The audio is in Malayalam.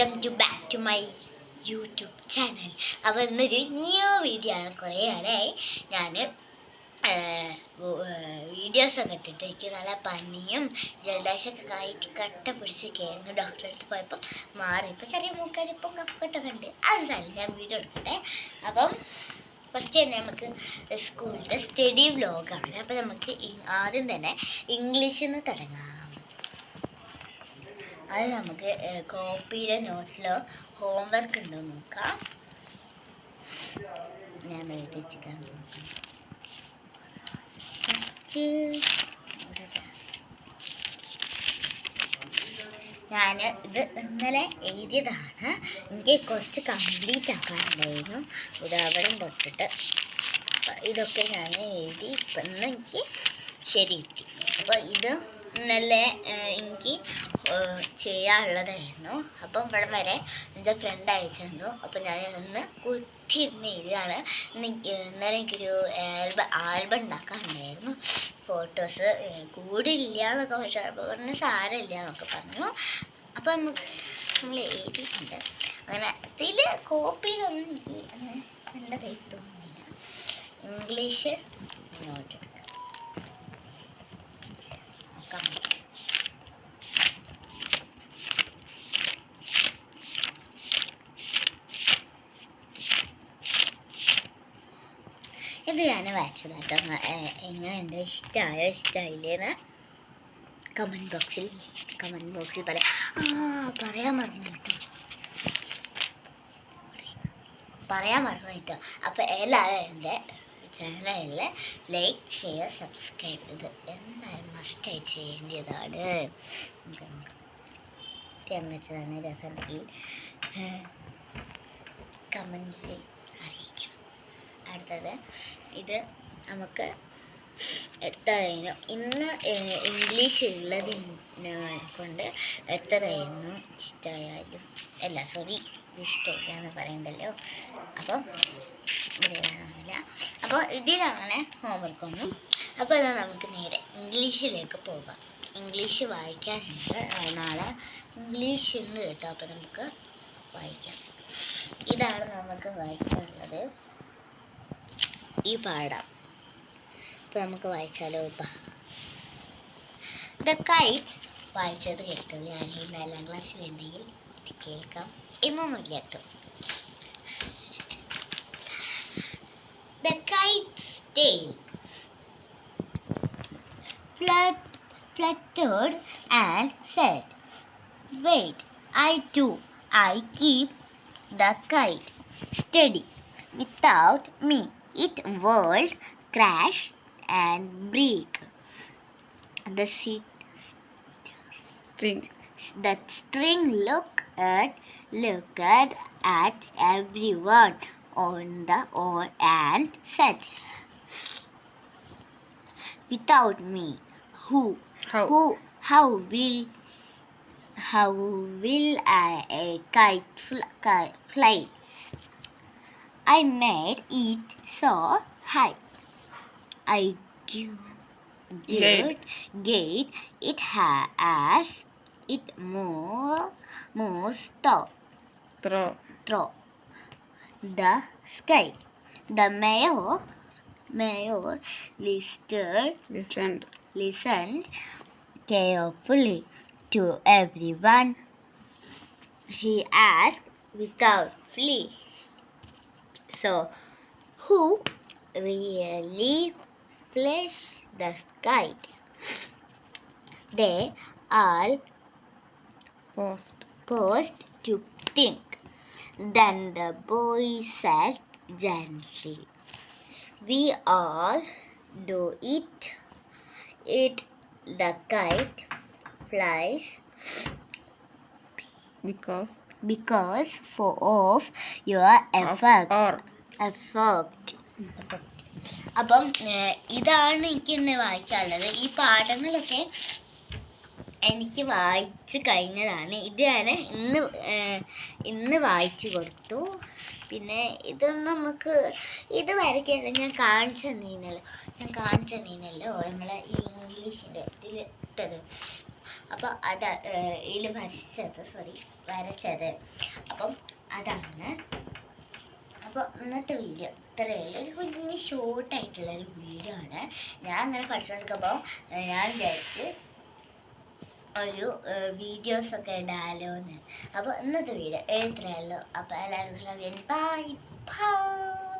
Welcome back to my YouTube channel. അപ്പോൾ ഇന്നൊരു ന്യൂ വീഡിയോ ആണ്. കുറേ കാലമായി ഞാൻ വീഡിയോസൊക്കെ ഇട്ടിട്ട് എനിക്ക് നല്ല പനിയും ജലദോഷമൊക്കെ ആയിട്ട് കട്ട പിടിച്ചൊക്കെയായിരുന്നു. ഡോക്ടറെ അടുത്ത് പോയപ്പോൾ മാറി. ഇപ്പോൾ ചെറിയ മൂക്കടിപ്പും കഫക്കെട്ടൊക്കെ ഉണ്ട്. അതൊന്നും ഞാൻ വീഡിയോ എടുക്കട്ടെ. അപ്പം ഫസ്റ്റ് തന്നെ നമുക്ക് സ്കൂളിൻ്റെ സ്റ്റഡി വ്ലോഗാണ്. അപ്പോൾ നമുക്ക് ആദ്യം തന്നെ ഇംഗ്ലീഷിൽ നിന്ന് തുടങ്ങാം. അത് നമുക്ക് കോപ്പിയിലോ നോട്ട്സിലോ ഹോംവർക്ക് ഉണ്ടോ നോക്കാം. ഞാൻ എഴുതിച്ചിക്കാൻ നോക്കാം. ഫസ്റ്റ് ഞാൻ ഇത് ഇന്നലെ എഴുതിയതാണ്. എനിക്ക് കുറച്ച് കംപ്ലീറ്റ് ആക്കാനുണ്ടായിരുന്നു. ഇത് അവിടെ തൊട്ടിട്ട് ഇതൊക്കെ ഞാൻ എഴുതി. ഇപ്പം ഇന്ന് എനിക്ക് ശരി കിട്ടി. അപ്പോൾ ഇത് ഇന്നലെ എനിക്ക് ചെയ്യാനുള്ളതായിരുന്നു. അപ്പം ഇവിടെ വരെ എൻ്റെ ഫ്രണ്ട് അയച്ചു തന്നു. അപ്പം ഞാൻ ഇന്ന് കുത്തിയിരുന്ന് എഴുതിയാണ്. ഇന്നലെ എനിക്കൊരു ആൽബം ഉണ്ടാക്കാനുണ്ടായിരുന്നു. ഫോട്ടോസ് കൂടില്ല എന്നൊക്കെ പക്ഷേ അപ്പോൾ പറഞ്ഞ് സാരമില്ല എന്നൊക്കെ പറഞ്ഞു. അപ്പം നമ്മൾ എഴുതിയിട്ടുണ്ട്. അങ്ങനെ ഇതിൽ കോപ്പിയിലൊന്നും എനിക്ക് നല്ലതായി തോന്നുന്നില്ല. ഇംഗ്ലീഷ് നോട്ട് എടുക്കാം. ഇത് ഞാൻ വായിച്ചതാട്ടോ. എങ്ങനെയുണ്ട്, ഇഷ്ടമായോ ഇഷ്ടമായില്ലേന്ന് കമൻറ്റ് ബോക്സിൽ പറയാൻ മറന്നു കേട്ടോ. അപ്പോൾ എല്ലാവരും എൻ്റെ ചാനലിൽ ലൈക്ക് ചെയ്യുക, സബ്സ്ക്രൈബ് ചെയ്ത് എന്തായാലും മസ്റ്റായി ചെയ്യേണ്ടതാണ്. വെച്ചതാണ് രസമുണ്ടെങ്കിൽ കമൻറ്റിൽ അറിയിക്കണം. അടുത്തത് ഇത് നമുക്ക് എടുത്തതായിരുന്നു. ഇന്ന് ഇംഗ്ലീഷ് ഉള്ളതിനെ കൊണ്ട് എടുത്തതായിരുന്നു. ഇഷ്ടമായാലും ഇഷ്ടമില്ല എന്ന് പറയണ്ടല്ലോ. അപ്പം ഇല്ല. അപ്പോൾ ഇതിലാണ് ഹോംവർക്ക് ഒന്നും. അപ്പോൾ എന്നാൽ നമുക്ക് നേരെ ഇംഗ്ലീഷിലേക്ക് പോകാം. ഇംഗ്ലീഷ് വായിക്കാനുണ്ട്. നാളെ ഇംഗ്ലീഷ് ഉണ്ട് കേട്ടോ. അപ്പോൾ നമുക്ക് വായിക്കാം. ഇതാണ് നമുക്ക് വായിക്കാനുള്ളത്, ഈ പാഠം. ഇപ്പോൾ നമുക്ക് വായിച്ചാലോ. ദ കൈറ്റ്സ് വായിച്ചത് കേട്ടോളൂ. ആരെങ്കിലും 4ാം ക്ലാസ്സിലുണ്ടെങ്കിൽ കേൾക്കാം. എന്നൊന്നുമില്ല കേട്ടോ. The kite's tail fluttered and said, "Wait, I keep the kite steady. Without me, it will crash and break." The string looked at everyone and said, "Without me, how will a kite fly? I made it so high. I gate it as it moves through the sky." The mayor listened carefully to everyone. He asked without flee, "So, who really flies the kite?" They all paused to think. Then the boy said gently, "We all do it. The kite flies because of your effort." അപ്പം ഇതാണ് എനിക്ക് ഇന്ന് വായിക്കാനുള്ളത്. ഈ പാഠങ്ങളൊക്കെ എനിക്ക് വായിച്ച് കഴിഞ്ഞതാണ്. ഇത് ഞാൻ ഇന്ന് വായിച്ചു കൊടുത്തു. പിന്നെ ഇതൊന്നും നമുക്ക് ഇത് വരയ്ക്കേണ്ട ഞാൻ കാണിച്ചു തന്നീനല്ലോ നമ്മളെ ഈ ഇംഗ്ലീഷിൻ്റെ ഇതിൽ ഇട്ടത്. അപ്പോൾ അതാ ഇതിൽ വരച്ചത്. അപ്പം അതാണ്. അപ്പോൾ ഇന്നത്തെ വീഡിയോ ഇത്രയേ ഒരു കുഞ്ഞ് ഷോർട്ടായിട്ടുള്ളൊരു വീഡിയോ ആണ്. ഞാൻ അങ്ങനെ പഠിച്ചുകൊണ്ടിരിക്കുമ്പോൾ ഞാൻ വിചാരിച്ച് ഒരു വീഡിയോസൊക്കെ ഇടാലോ എന്ന്. അപ്പോൾ ഇന്നത്തെ വീഡിയോ ഇത്രയേ ഉള്ളൂ. അപ്പോൾ എല്ലാവരും ബൈ ബൈ.